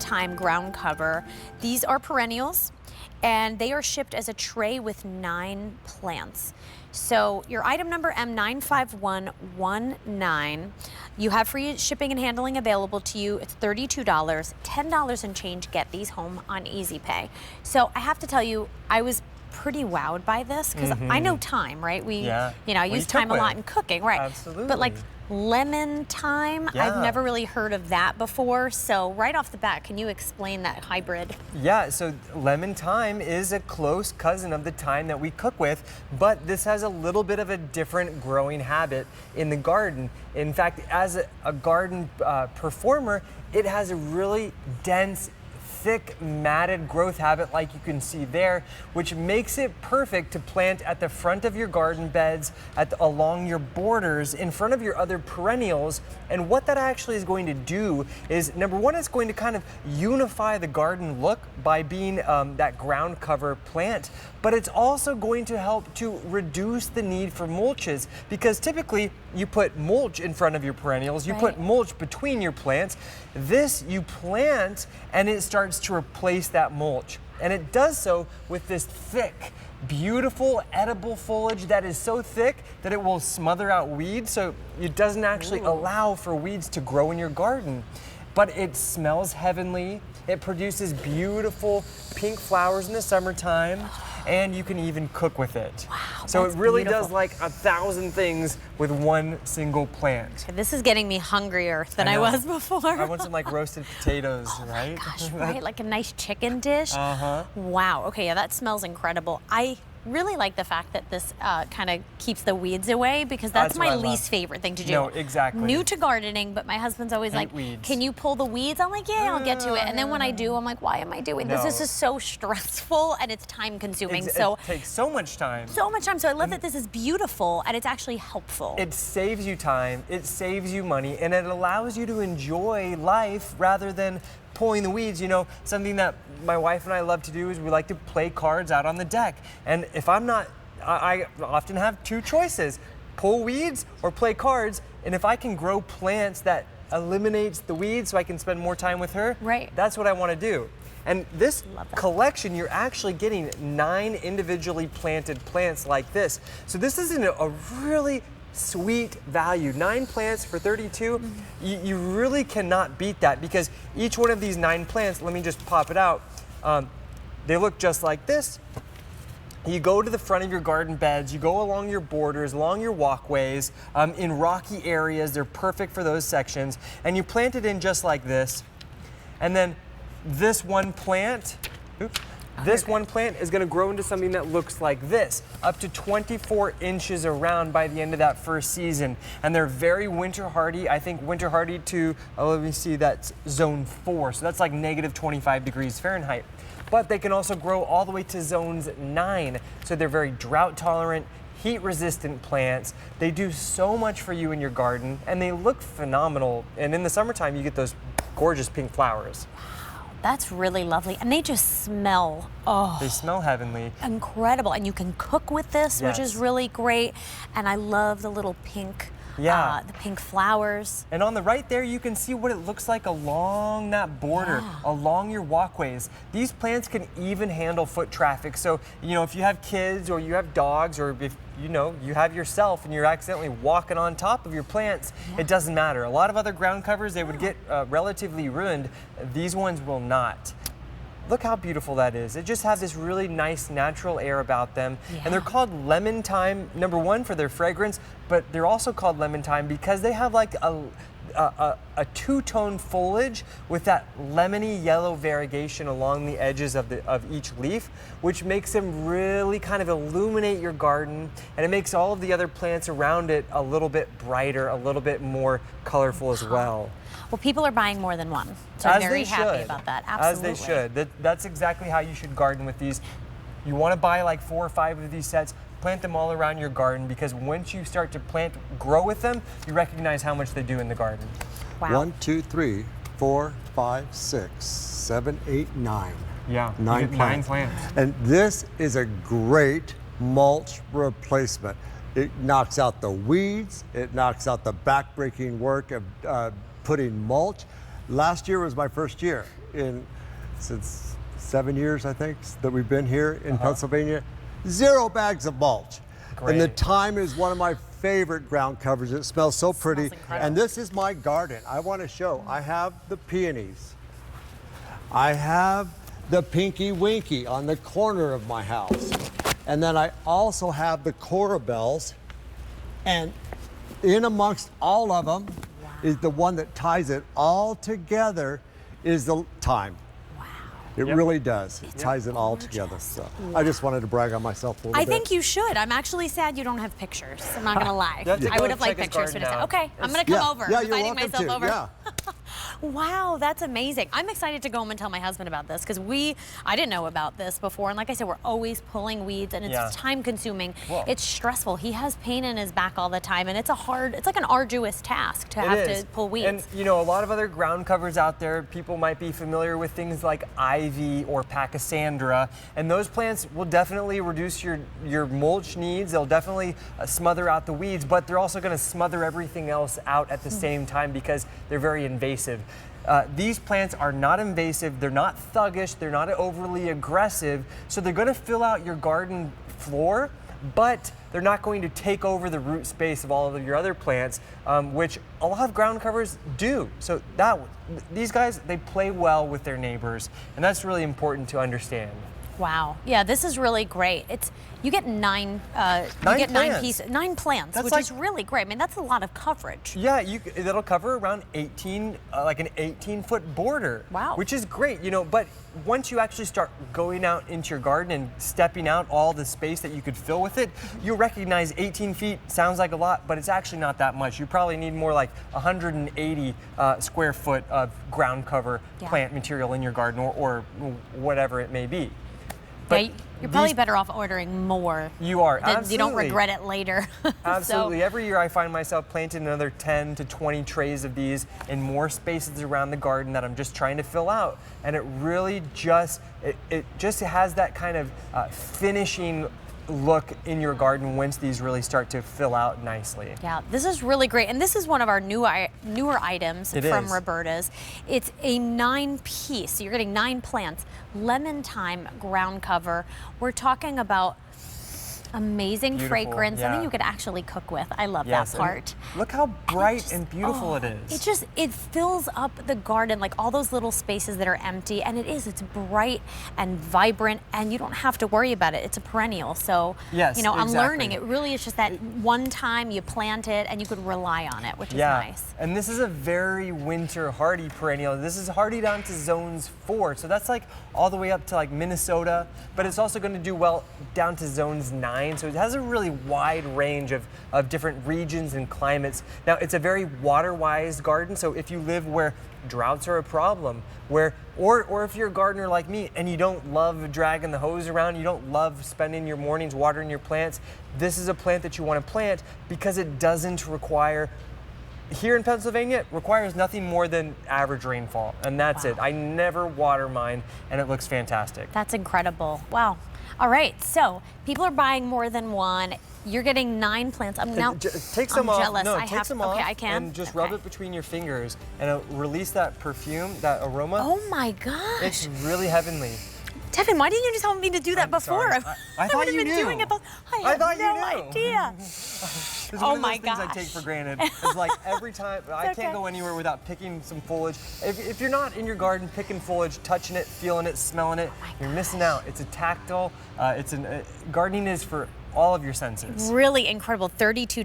Thyme Groundcover. These are perennials, and they are shipped as a tray with 9 plants. So your item number M95119, you have free shipping and handling available to you. It's $32, $10 and change. Get these home on Easy Pay. So I have to tell you, I was pretty wowed by this because I know thyme, right? I use thyme a lot in cooking, right? Absolutely. But like lemon thyme, I've never really heard of that before. So right off the bat, can you explain that hybrid? Yeah, so lemon thyme is a close cousin of the thyme that we cook with, but this has a little bit of a different growing habit in the garden. In fact, as a garden performer, it has a really dense, thick, matted growth habit like you can see there, which makes it perfect to plant at the front of your garden beds, along your borders, in front of your other perennials. And what that actually is going to do is, number one, it's going to kind of unify the garden look by being that ground cover plant, but it's also going to help to reduce the need for mulches, because typically you put mulch in front of your perennials, you put mulch between your plants. This you plant and it starts to replace that mulch. And it does so with this thick, beautiful, edible foliage that is so thick that it will smother out weeds, so it doesn't actually allow for weeds to grow in your garden. But it smells heavenly, it produces beautiful pink flowers in the summertime, and you can even cook with it. Wow, so it really does like 1,000 things with one single plant. This is getting me hungrier than I was before. I want some like roasted potatoes, right? Oh my gosh, right? Like a nice chicken dish. Wow, okay, yeah, that smells incredible. I really like the fact that this kind of keeps the weeds away, because that's my least favorite thing to do. No, exactly. New to gardening, but my husband's always like, weeds. can you pull the weeds? I'm like, yeah, I'll get to it. And then when I do, I'm like, why am I doing this? This is so stressful and it's time consuming. So it takes so much time. So much time. So I love that this is beautiful and it's actually helpful. It saves you time, it saves you money, and it allows you to enjoy life rather than pulling the weeds. You know, something that my wife and I love to do is we like to play cards out on the deck. And if I'm not, I often have 2 choices: pull weeds or play cards. And if I can grow plants that eliminates the weeds so I can spend more time with her, that's what I want to do. And this collection, you're actually getting 9 individually planted plants like this. So this is a really sweet value. 9 plants for $32. You really cannot beat that, because each one of these 9 plants, let me just pop it out, they look just like this. You go to the front of your garden beds, you go along your borders, along your walkways, in rocky areas, they're perfect for those sections, and you plant it in just like this. And then this one plant, one plant is going to grow into something that looks like this, up to 24 inches around by the end of that first season. And they're very winter hardy. I think winter hardy to, let me see, that's zone 4. So that's like negative 25 degrees Fahrenheit. But they can also grow all the way to zones 9. So they're very drought tolerant, heat resistant plants. They do so much for you in your garden, and they look phenomenal. And in the summertime, you get those gorgeous pink flowers. That's really lovely, and they just smell, they smell heavenly. Incredible, and you can cook with this, which is really great. And I love the little pink, the pink flowers. And on the right there, you can see what it looks like along that border, along your walkways. These plants can even handle foot traffic. So, you know, if you have kids or you have dogs, or if you have yourself and you're accidentally walking on top of your plants, it doesn't matter. A lot of other ground covers, they would get relatively ruined. These ones will not. Look how beautiful that is. It just has this really nice natural air about them. And they're called lemon thyme, number one, for their fragrance, but they're also called lemon thyme because they have like a 2-tone foliage with that lemony yellow variegation along the edges of each leaf, which makes them really kind of illuminate your garden, and it makes all of the other plants around it a little bit brighter, a little bit more colorful as well. Well, people are buying more than one, so I'm very happy about that. Absolutely. As they should. That's exactly how you should garden with these. You want to buy like 4 or 5 of these sets, plant them all around your garden, because once you start to grow with them, you recognize how much they do in the garden. Wow. 1, 2, 3, 4, 5, 6, 7, 8, 9. Yeah, 9 plants. 9 plants. And this is a great mulch replacement. It knocks out the weeds, it knocks out the back-breaking work of putting mulch. Last year was my first year. since 7 years, I think, that we've been here in Pennsylvania. 0 bags of mulch. Great. And the thyme is one of my favorite ground covers. It smells so pretty. And this is my garden. I want to show. I have the peonies. I have the pinky winky on the corner of my house. And then I also have the corabells. And in amongst all of them is the one that ties it all together is the thyme. It really does. It ties it all together. So I just wanted to brag on myself a little bit. I think you should. I'm actually sad you don't have pictures. I'm not gonna lie. I would have liked pictures. Okay, I'm gonna come over. Yeah, I'm you're inviting welcome myself to. over. Yeah. Wow, that's amazing. I'm excited to go home and tell my husband about this because I didn't know about this before. And like I said, we're always pulling weeds and it's time consuming. It's stressful. He has pain in his back all the time and it's like an arduous task to have to pull weeds. And you know, a lot of other ground covers out there, people might be familiar with things like ivy or pachysandra. And those plants will definitely reduce your mulch needs. They'll definitely smother out the weeds, but they're also gonna smother everything else out at the same time because they're very invasive. These plants are not invasive, they're not thuggish, they're not overly aggressive, so they're going to fill out your garden floor, but they're not going to take over the root space of all of your other plants, which a lot of ground covers do. So these guys, they play well with their neighbors, and that's really important to understand. Wow. Yeah, this is really great. You get nine plants, which is really great. I mean, that's a lot of coverage. Yeah, that'll cover around 18, like an 18-foot border. Wow. Which is great, you know, but once you actually start going out into your garden and stepping out all the space that you could fill with it, you'll recognize 18 feet sounds like a lot, but it's actually not that much. You probably need more like 180 square foot of ground cover plant material in your garden or whatever it may be. But you're probably better off ordering more. You are, absolutely. You don't regret it later. Absolutely. Every year I find myself planting another 10 to 20 trays of these in more spaces around the garden that I'm just trying to fill out. And it really just, it just has that kind of finishing look in your garden once these really start to fill out nicely. Yeah, this is really great. And this is one of our newer items from Roberta's. It's a 9-piece, so you're getting 9 plants, lemon thyme ground cover. We're talking about amazing fragrance, something you could actually cook with. I love that part. Look how bright and beautiful it is. It fills up the garden, like all those little spaces that are empty, and it's bright and vibrant, and you don't have to worry about it. It's a perennial, so I'm learning. It really is just that one time you plant it and you could rely on it, which is nice. And this is a very winter hardy perennial. This is hardy down to zones 4, so that's like all the way up to like Minnesota, but it's also going to do well down to zones 9. So it has a really wide range of different regions and climates. Now, it's a very water-wise garden, so if you live where droughts are a problem, or if you're a gardener like me and you don't love dragging the hose around, you don't love spending your mornings watering your plants, this is a plant that you want to plant because it doesn't require, here in Pennsylvania, it requires nothing more than average rainfall, and that's it. I never water mine, and it looks fantastic. That's incredible. Wow. All right, so people are buying more than one. You're getting 9 plants. I'm take some off. jealous. No, take some off. Okay, I can. And just rub it between your fingers and release that perfume, that aroma. Oh my gosh. It's really heavenly. Tevin, why didn't you just tell me to do that before? I thought you knew. Doing it. I had no idea. It's one of those things I take for granted. It's like every time, I can't go anywhere without picking some foliage. If you're not in your garden picking foliage, touching it, feeling it, smelling it, you're missing out. It's a tactile, gardening is for all of your senses. Really incredible, $32